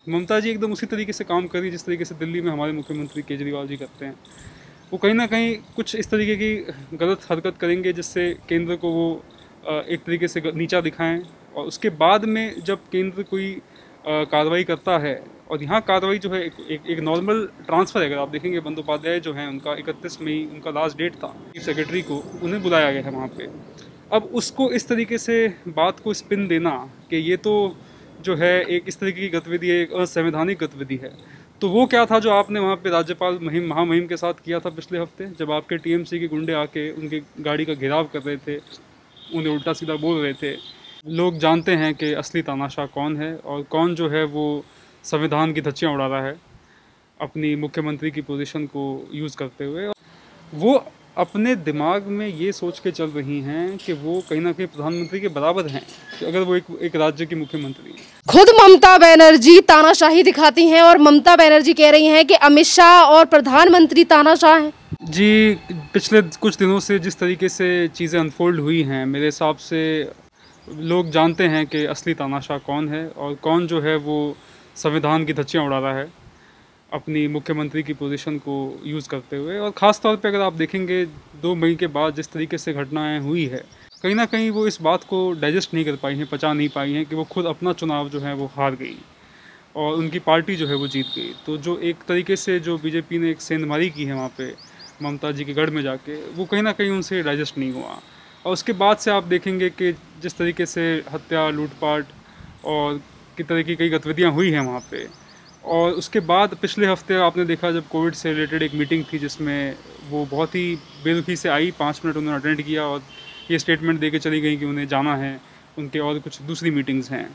ममता जी एकदम उसी तरीके से काम कर रही जिस तरीके से दिल्ली में हमारे मुख्यमंत्री केजरीवाल जी करते हैं। वो कहीं ना कहीं कुछ इस तरीके की गलत हरकत करेंगे जिससे केंद्र को वो एक तरीके से नीचा दिखाएं, और उसके बाद में जब केंद्र कोई कार्रवाई करता है, और यहाँ कार्रवाई जो है एक नॉर्मल ट्रांसफ़र है। अगर आप देखेंगे बंदोपाध्याय जो हैं उनका 31 मई उनका लास्ट डेट था, चीफ सेक्रेटरी को उन्हें बुलाया गया है वहाँ पे। अब उसको इस तरीके से बात को स्पिन देना कि ये तो जो है एक इस तरीके की गतिविधि है, एक असंवैधानिक गतिविधि है। तो वो क्या था जो आपने वहाँ पे राज्यपाल महामहिम के साथ किया था पिछले हफ्ते, जब आपके टीएमसी के गुंडे आके उनकी गाड़ी का घेराव कर रहे थे, उन्हें उल्टा सीधा बोल रहे थे। लोग जानते हैं कि असली तानाशाह कौन है और कौन जो है वो संविधान की धज्जियाँ उड़ा रहा है अपनी मुख्यमंत्री की पोजीशन को यूज़ करते हुए। वो अपने दिमाग में ये सोच के चल रही हैं कि वो कहीं ना कहीं प्रधानमंत्री के बराबर हैं, कि अगर वो एक राज्य की मुख्यमंत्री हैं। खुद ममता बनर्जी तानाशाही दिखाती हैं और ममता बनर्जी कह रही हैं कि अमित शाह और प्रधानमंत्री तानाशाह हैं। जी, पिछले कुछ दिनों से जिस तरीके से चीज़ें अनफोल्ड हुई हैं, मेरे हिसाब से लोग जानते हैं कि असली तानाशाह कौन है और कौन जो है वो संविधान की धज्जियाँ उड़ा रहा है अपनी मुख्यमंत्री की पोजीशन को यूज़ करते हुए। और ख़ास तौर पे अगर आप देखेंगे 2 मई के बाद जिस तरीके से घटनाएं हुई है, कहीं ना कहीं वो इस बात को डाइजेस्ट नहीं कर पाई हैं, पचा नहीं पाई हैं कि वो खुद अपना चुनाव जो है वो हार गई और उनकी पार्टी जो है वो जीत गई। तो जो एक तरीके से जो बीजेपी ने एक सेंधमारी की है वहाँ पे ममता जी के गढ़ में जाके, वो कहीं ना कहीं उनसे डाइजेस्ट नहीं हुआ। और उसके बाद से आप देखेंगे कि जिस तरीके से हत्या, लूटपाट और की तरह की कई गतिविधियाँ हुई हैं वहाँ पे। और उसके बाद पिछले हफ्ते आपने देखा जब कोविड से रिलेटेड एक मीटिंग थी जिसमें वो बहुत ही बेरुखी से आई, 5 मिनट उन्होंने अटेंड किया और ये स्टेटमेंट दे के चली गई कि उन्हें जाना है, उनके और कुछ दूसरी मीटिंग्स हैं।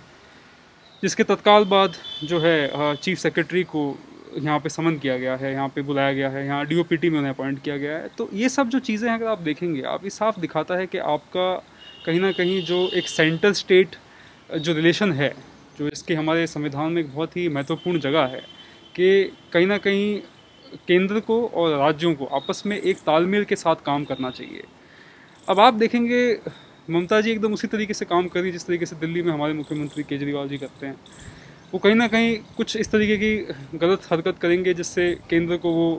जिसके तत्काल बाद जो है चीफ सेक्रेटरी को यहाँ पे समन किया गया है, यहाँ पे बुलाया गया है, यहाँ डीओपीटी में उन्हें अपॉइंट किया गया है। तो ये सब जो चीज़ें हैं अगर आप देखेंगे, आप ये साफ दिखाता है कि आपका कहीं ना कहीं जो एक सेंट्रल स्टेट जो रिलेशन है, जो इसके हमारे संविधान में एक बहुत ही महत्वपूर्ण जगह है, कि कहीं ना कहीं केंद्र को और राज्यों को आपस में एक तालमेल के साथ काम करना चाहिए। अब आप देखेंगे ममता जी एकदम उसी तरीके से काम कर रही जिस तरीके से दिल्ली में हमारे मुख्यमंत्री केजरीवाल जी करते हैं। वो कहीं ना कहीं कुछ इस तरीके की गलत हरकत करेंगे जिससे केंद्र को वो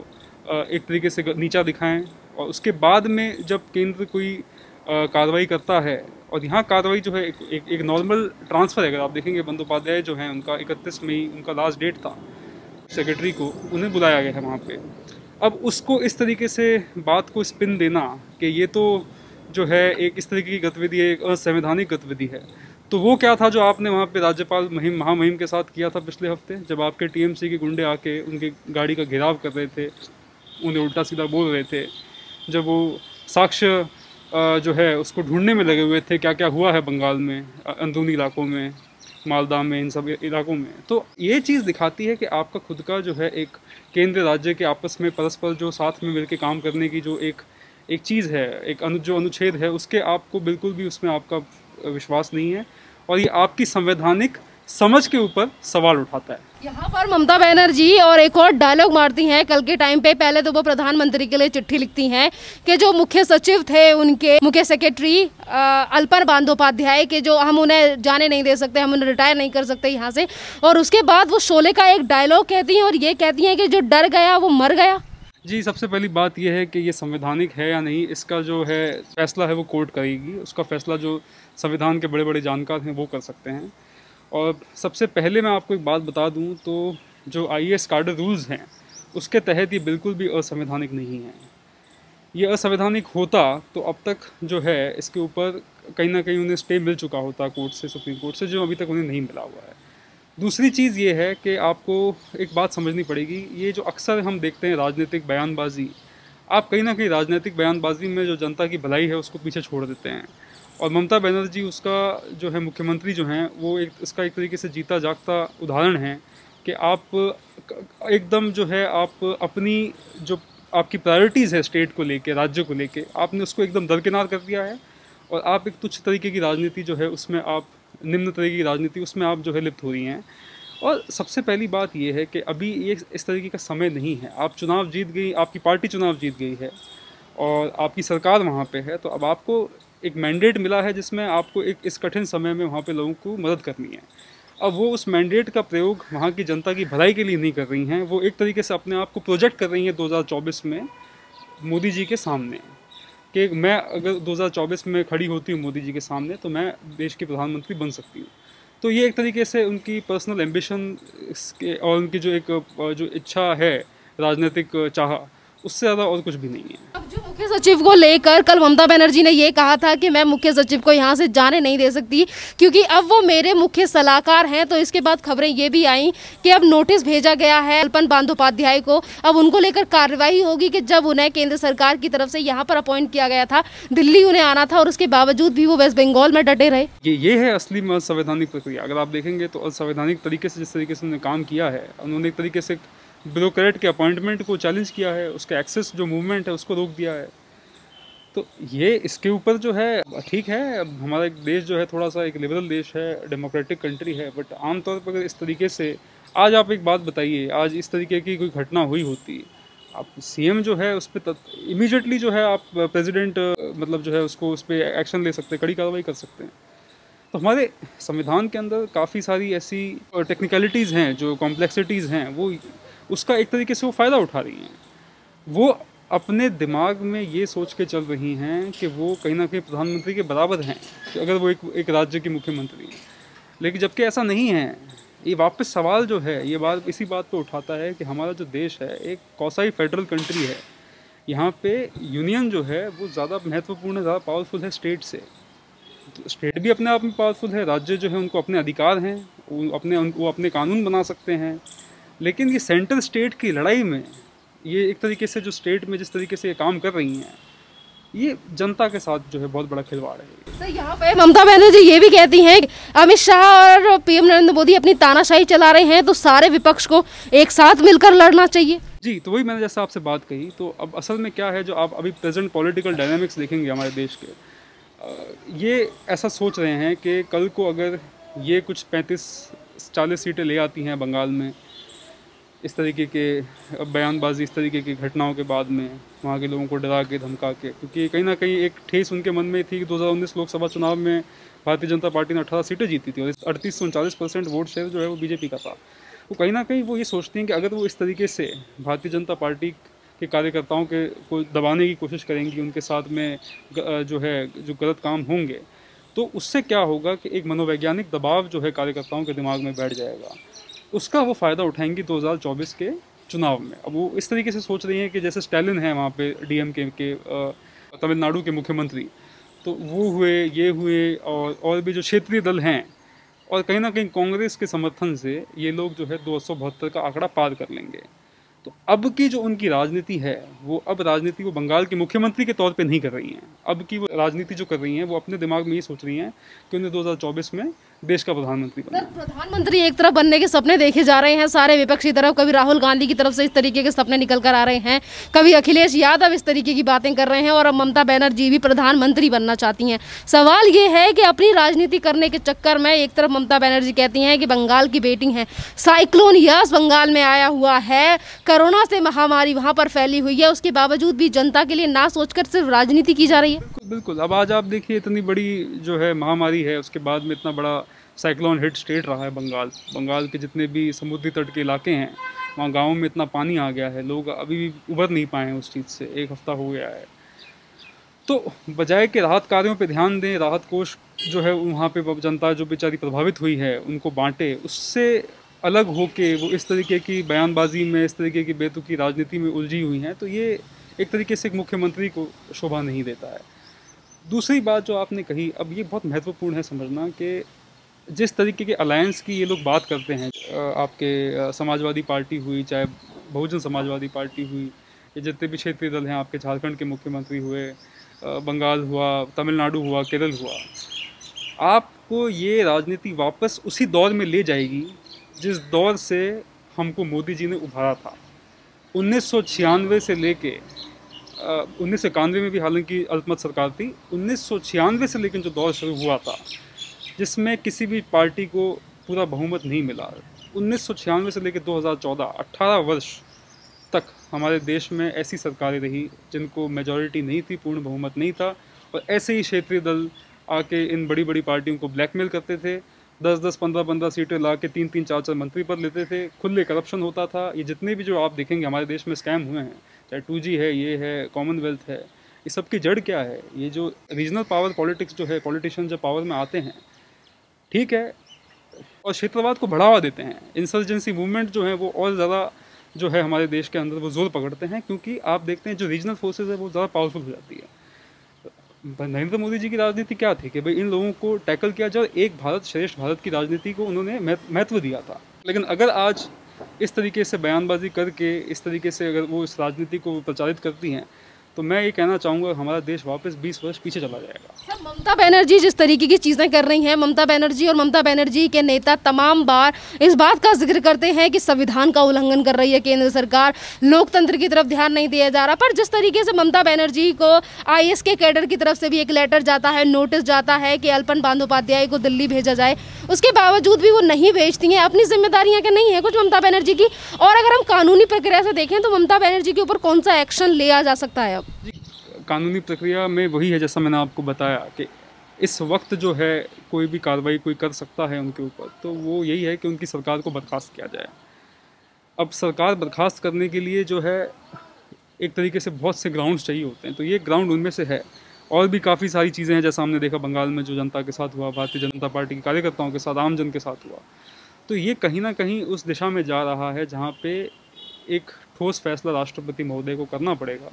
एक तरीके से नीचा दिखाएं, और उसके बाद में जब केंद्र कोई कार्रवाई करता है, और यहाँ कार्रवाई जो है एक नॉर्मल ट्रांसफ़र है। अगर आप देखेंगे बंदोपाध्याय जो हैं उनका 31 मई उनका लास्ट डेट था, सेक्रेटरी को उन्हें बुलाया गया है वहाँ पे। अब उसको इस तरीके से बात को स्पिन देना कि ये तो जो है एक इस तरीके की गतिविधि है, एक असंवैधानिक गतिविधि है। तो वो क्या था जो आपने वहाँ पे राज्यपाल महामहिम के साथ किया था पिछले हफ्ते, जब आपके टीएमसी के गुंडे आके उनकी गाड़ी का घेराव कर रहे थे, उन्हें उल्टा सीधा बोल रहे थे, जब वो साक्ष्य जो है उसको ढूंढने में लगे हुए थे क्या क्या हुआ है बंगाल में, अंदरूनी इलाकों में, मालदा में, इन सब इलाकों में। तो ये चीज़ दिखाती है कि आपका खुद का जो है एक केंद्र राज्य के आपस में परस्पर जो साथ में मिलकर काम करने की जो एक एक चीज़ है, एक जो अनुच्छेद है, उसके आपको बिल्कुल भी उसमें आपका विश्वास नहीं है, और ये आपकी संवैधानिक समझ के ऊपर सवाल उठाता है। यहाँ पर ममता बनर्जी और एक और डायलॉग मारती हैं कल के टाइम पे। पहले तो वो प्रधानमंत्री के लिए चिट्ठी लिखती हैं कि जो मुख्य सचिव थे उनके मुख्य सेक्रेटरी अल्पर बंदोपाध्याय के, जो हम उन्हें जाने नहीं दे सकते, हम उन्हें रिटायर नहीं कर सकते यहाँ से। और उसके बाद वो शोले का एक डायलॉग कहती हैं और ये कहती हैं कि जो डर गया वो मर गया। जी, सबसे पहली बात यह है कि ये संवैधानिक है या नहीं, इसका जो है फैसला है वो कोर्ट करेगी। उसका फैसला जो संविधान के बड़े बड़े जानकार हैं वो कर सकते हैं। और सबसे पहले मैं आपको एक बात बता दूं तो जो आईएएस काडर रूल्स हैं उसके तहत ये बिल्कुल भी असंवैधानिक नहीं है। ये असंवैधानिक होता तो अब तक जो है इसके ऊपर कहीं ना कहीं उन्हें स्टे मिल चुका होता कोर्ट से, सुप्रीम कोर्ट से, जो अभी तक उन्हें नहीं मिला हुआ है। दूसरी चीज़ ये है कि आपको एक बात समझनी पड़ेगी, ये जो अक्सर हम देखते हैं राजनीतिक बयानबाजी, आप कहीं ना कहीं राजनीतिक बयानबाजी में जो जनता की भलाई है उसको पीछे छोड़ देते हैं। और ममता बनर्जी उसका जो है मुख्यमंत्री जो हैं वो इसका एक तरीके से जीता जागता उदाहरण है कि आप एकदम जो है आप अपनी जो आपकी प्रायोरिटीज़ है स्टेट को लेके, राज्य को लेके, आपने उसको एकदम दरकिनार कर दिया है, और आप एक तुच्छ तरीके की राजनीति जो है उसमें आप निम्न तरीके की राजनीति उसमें आप जो है लिप्त हो रही हैं। और सबसे पहली बात ये है कि अभी ये इस तरीके का समय नहीं है। आप चुनाव जीत गई, आपकी पार्टी चुनाव जीत गई है और आपकी सरकार वहाँ पे है, तो अब आपको एक मैंडेट मिला है जिसमें आपको एक इस कठिन समय में वहाँ पे लोगों को मदद करनी है। अब वो उस मैंडेट का प्रयोग वहाँ की जनता की भलाई के लिए नहीं कर रही हैं, वो एक तरीके से अपने आप को प्रोजेक्ट कर रही हैं 2024 में मोदी जी के सामने, कि मैं अगर 2024 में खड़ी होती हूँ मोदी जी के सामने तो मैं देश की प्रधानमंत्री बन सकती हूँ। तो ये एक तरीके से उनकी पर्सनल एम्बिशन और उनकी जो एक जो इच्छा है, राजनीतिक चाह, उससे ज़्यादा और कुछ भी नहीं है। अब जो मुख्य सचिव को लेकर कल ममता बनर्जी ने ये कहा था कि मैं मुख्य सचिव को यहाँ से जाने नहीं दे सकती क्योंकि अब वो मेरे मुख्य सलाहकार हैं। तो इसके बाद खबरें ये भी आई कि अब नोटिस भेजा गया है अल्पन बंदोपाध्याय को, अब उनको लेकर कार्रवाई होगी कि जब उन्हें केंद्र सरकार की तरफ से यहाँ पर अपॉइंट किया गया था, दिल्ली उन्हें आना था और उसके बावजूद भी वो वेस्ट बंगाल में डटे रहे। ये है असली असंवैधानिक प्रक्रिया। अगर आप देखेंगे तो असंवैधानिक तरीके से जिस तरीके से उन्होंने काम किया है, उन्होंने एक तरीके से ब्यूरोक्रेट के अपॉइंटमेंट को चैलेंज किया है, उसके एक्सेस जो मूवमेंट है उसको रोक दिया है। तो ये इसके ऊपर जो है ठीक है, अब हमारा एक देश जो है थोड़ा सा एक लिबरल देश है, डेमोक्रेटिक कंट्री है, बट आमतौर पर अगर इस तरीके से आज आप एक बात बताइए, आज इस तरीके की कोई घटना हुई होती, आप सीएम जो है उस पर इमीडिएटली जो है आप प्रेसिडेंट मतलब जो है उसको उस पर एक्शन ले सकते हैं, कड़ी कार्रवाई कर सकते हैं। तो हमारे संविधान के अंदर काफ़ी सारी ऐसी टेक्निकलिटीज़ हैं, जो कॉम्प्लेक्सिटीज़ हैं, वो उसका एक तरीके से वो फ़ायदा उठा रही हैं। वो अपने दिमाग में ये सोच के चल रही हैं कि वो कहीं ना कहीं प्रधानमंत्री के बराबर हैं, कि अगर वो एक राज्य की मुख्यमंत्री हैं। लेकिन जबकि ऐसा नहीं है। ये वापस सवाल जो है ये बात इसी बात पे उठाता है कि हमारा जो देश है एक कौसाई फेडरल कंट्री है। यहाँ पे यूनियन जो है वो ज़्यादा महत्वपूर्ण है, ज़्यादा पावरफुल है स्टेट से। तो स्टेट भी अपने आप में पावरफुल है, राज्य जो है उनको अपने अधिकार हैं, वो अपने कानून बना सकते हैं। लेकिन ये सेंट्रल स्टेट की लड़ाई में ये एक तरीके से जो स्टेट में जिस तरीके से ये काम कर रही हैं, ये जनता के साथ जो है बहुत बड़ा खिलवाड़ है। सर, यहाँ पे ममता बनर्जी ये भी कहती हैं अमित शाह और पीएम नरेंद्र मोदी अपनी तानाशाही चला रहे हैं, तो सारे विपक्ष को एक साथ मिलकर लड़ना चाहिए। जी, तो वही मैंने जैसा आपसे बात कही, तो अब असल में क्या है, जो आप अभी प्रेजेंट पॉलिटिकल डायनामिक्स देखेंगे हमारे देश के, ये ऐसा सोच रहे हैं कि कल को अगर ये कुछ 35-40 सीटें ले आती हैं बंगाल में, इस तरीके के बयानबाजी, इस तरीके की घटनाओं के बाद में, वहाँ के लोगों को डरा के धमका के, क्योंकि कहीं ना कहीं एक ठेस उनके मन में थी कि 2019 लोकसभा चुनाव में भारतीय जनता पार्टी ने 18 सीटें जीती थी और 38 से 39% वोट शेयर जो है वो बीजेपी का था। वो कहीं ना कहीं वो ये सोचती हैं कि अगर वो इस तरीके से भारतीय जनता पार्टी के कार्यकर्ताओं के को दबाने की कोशिश करेंगी, उनके साथ में जो गलत काम होंगे, तो उससे क्या होगा कि एक मनोवैज्ञानिक दबाव जो है कार्यकर्ताओं के दिमाग में बैठ जाएगा, उसका वो फ़ायदा उठाएंगी 2024 के चुनाव में। अब वो इस तरीके से सोच रही हैं कि जैसे स्टालिन है वहाँ पे डीएमके के तमिलनाडु के मुख्यमंत्री, तो वो हुए, ये हुए, और भी जो क्षेत्रीय दल हैं, और कहीं ना कहीं कांग्रेस के समर्थन से ये लोग जो है 272 का आंकड़ा पार कर लेंगे। तो अब की जो उनकी राजनीति है, वो अब राजनीति वो बंगाल के मुख्यमंत्री के तौर पे नहीं कर रही हैं। अब की वो राजनीति जो कर रही हैं, वो अपने दिमाग में ये सोच रही हैं कि उन्हें 2024 में देश का प्रधानमंत्री बनना। प्रधानमंत्री एक तरफ बनने के सपने देखे जा रहे हैं सारे विपक्षी तरफ, कभी राहुल गांधी की तरफ से इस तरीके के सपने निकल कर आ रहे हैं, कभी अखिलेश यादव इस तरीके की बातें कर रहे हैं, और अब ममता बनर्जी भी प्रधानमंत्री बनना चाहती हैं। सवाल ये है कि अपनी राजनीति करने के चक्कर में एक तरफ ममता बनर्जी कहती हैं कि बंगाल की बेटी हैं, साइक्लोन यस बंगाल में आया हुआ है, कोरोना से महामारी वहाँ पर फैली हुई है, उसके बावजूद भी जनता के लिए ना सोचकर सिर्फ राजनीति की जा रही है। बिल्कुल। अब आज आप देखिए, इतनी बड़ी जो है महामारी है, उसके बाद में इतना बड़ा साइक्लोन हिट स्टेट रहा है बंगाल के जितने भी समुद्री तट के इलाके हैं, वहाँ गाँव में इतना पानी आ गया है, लोग अभी भी उबर नहीं पाए हैं उस चीज़ से, 1 हफ्ता हो गया है। तो बजाय के राहत कार्यों पे ध्यान दें, राहत कोष जो है वहाँ पे जनता जो बेचारी प्रभावित हुई है उनको बांटे, उससे अलग होके वो इस तरीके की बयानबाजी में, इस तरीके की बेतुकी राजनीति में उलझी हुई हैं, तो ये एक तरीके से एक मुख्यमंत्री को शोभा नहीं देता है। दूसरी बात जो आपने कही, अब ये बहुत महत्वपूर्ण है समझना कि जिस तरीके के अलायंस की ये लोग बात करते हैं, आपके समाजवादी पार्टी हुई, चाहे बहुजन समाजवादी पार्टी हुई, ये जितने भी क्षेत्रीय दल हैं, आपके झारखंड के मुख्यमंत्री हुए, बंगाल हुआ, तमिलनाडु हुआ, केरल हुआ, आपको ये राजनीति वापस उसी दौर में ले जाएगी जिस दौर से हमको मोदी जी ने उभारा था। 1996 से लेके 1991 में भी हालांकि अल्पमत सरकार थी, 1996 से लेकर जो दौर शुरू हुआ था जिसमें किसी भी पार्टी को पूरा बहुमत नहीं मिला, 1996 से लेकर 2014 18 वर्ष तक हमारे देश में ऐसी सरकारें रही जिनको मेजॉरिटी नहीं थी, पूर्ण बहुमत नहीं था, और ऐसे ही क्षेत्रीय दल आके इन बड़ी बड़ी पार्टियों को ब्लैकमेल करते थे 10-10, 15-15 सीटें ला के 3-3, 4-4 मंत्री पद लेते थे, खुले करप्शन होता था। ये जितने भी जो आप देखेंगे हमारे देश में स्कैम हुए हैं, चाहे 2G है, ये है, कॉमनवेल्थ है, ये सब की जड़ क्या है? ये जो रीजनल पावर पॉलिटिक्स जो है, पॉलिटिशियन जब पावर में आते हैं, ठीक है, और क्षेत्रवाद को बढ़ावा देते हैं, इंसर्जेंसी मूवमेंट जो है वो और ज़्यादा जो है हमारे देश के अंदर वो जोर पकड़ते हैं, क्योंकि आप देखते हैं जो रीजनल फोर्सेज है वो ज़्यादा पावरफुल हो जाती है। नरेंद्र मोदी जी की राजनीति क्या थी कि भाई इन लोगों को टैकल किया जाए, एक भारत श्रेष्ठ भारत की राजनीति को उन्होंने महत्व दिया था। लेकिन अगर आज इस तरीके से बयानबाजी करके, इस तरीके से अगर वो इस राजनीति को प्रचारित करती हैं, तो मैं ये कहना चाहूँगा हमारा देश वापस 20 वर्ष पीछे चला जाएगा। सर, ममता बनर्जी जिस तरीके की चीज़ें कर रही हैं, ममता बनर्जी और ममता बनर्जी के नेता तमाम बार इस बात का जिक्र करते हैं कि संविधान का उल्लंघन कर रही है केंद्र सरकार, लोकतंत्र की तरफ ध्यान नहीं दिया जा रहा। पर जिस तरीके से ममता बनर्जी को IAS के कैडर की तरफ से भी एक लेटर जाता है, नोटिस जाता है कि अल्पन बंदोपाध्याय को दिल्ली भेजा जाए, उसके बावजूद भी वो नहीं भेजती हैं। अपनी जिम्मेदारियां क्या नहीं है कुछ ममता बनर्जी की? और अगर हम कानूनी प्रक्रिया से देखें तो ममता बनर्जी के ऊपर कौन सा एक्शन लिया जा सकता है अब? कानूनी प्रक्रिया में वही है जैसा मैंने आपको बताया कि इस वक्त जो है कोई भी कार्रवाई कोई कर सकता है उनके ऊपर, तो वो यही है कि उनकी सरकार को बर्खास्त किया जाए। अब सरकार बर्खास्त करने के लिए जो है एक तरीके से बहुत से ग्राउंड्स चाहिए होते हैं, तो ये ग्राउंड उनमें से है। और भी काफ़ी सारी चीज़ें हैं, जैसा हमने देखा बंगाल में जो जनता के साथ हुआ, भारतीय जनता पार्टी के कार्यकर्ताओं के साथ, आम जन के साथ हुआ, तो ये कहीं ना कहीं उस दिशा में जा रहा है जहाँ पे एक ठोस फैसला राष्ट्रपति महोदय को करना पड़ेगा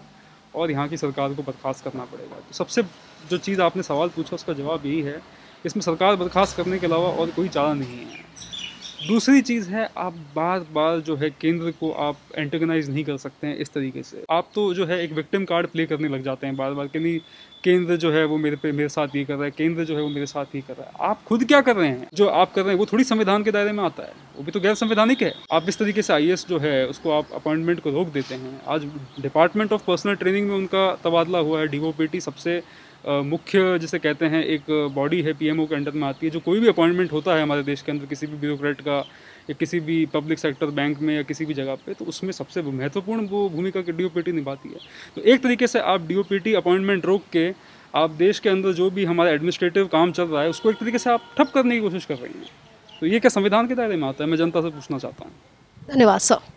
और यहाँ की सरकार को बर्खास्त करना पड़ेगा। तो सबसे जो चीज़ आपने सवाल पूछा उसका जवाब यही है कि इसमें सरकार बर्खास्त करने के अलावा और कोई चारा नहीं है। दूसरी चीज़ है, आप बार बार जो है केंद्र को आप एंटेगनाइज नहीं कर सकते हैं इस तरीके से। आप तो जो है एक विक्टिम कार्ड प्ले करने लग जाते हैं बार बार कि नहीं केंद्र जो है वो मेरे साथ ये कर रहा है, केंद्र जो है वो मेरे साथ ही कर रहा है। आप खुद क्या कर रहे हैं? जो आप कर रहे हैं वो थोड़ी संविधान के दायरे में आता है, वो भी तो गैर संवैधानिक है। आप इस तरीके से IAS जो है उसको आप अपॉइंटमेंट को रोक देते हैं। आज डिपार्टमेंट ऑफ पर्सनल ट्रेनिंग में उनका तबादला हुआ है। DOPT सबसे मुख्य जिसे कहते हैं एक बॉडी है, PMO के अंडर में आती है। जो कोई भी अपॉइंटमेंट होता है हमारे देश के अंदर किसी भी ब्यूरोक्रेट का या किसी भी पब्लिक सेक्टर बैंक में या किसी भी जगह पे, तो उसमें सबसे महत्वपूर्ण वो भूमिका की DOPT निभाती है। तो एक तरीके से आप DOPT अपॉइंटमेंट रोक के आप देश के अंदर जो भी हमारा एडमिनिस्ट्रेटिव काम चल रहा है उसको एक तरीके से आप ठप करने की कोशिश कर रही हैं। तो ये क्या संविधान के दायरे में आता है? मैं जनता से पूछना चाहता हूँ। धन्यवाद सर।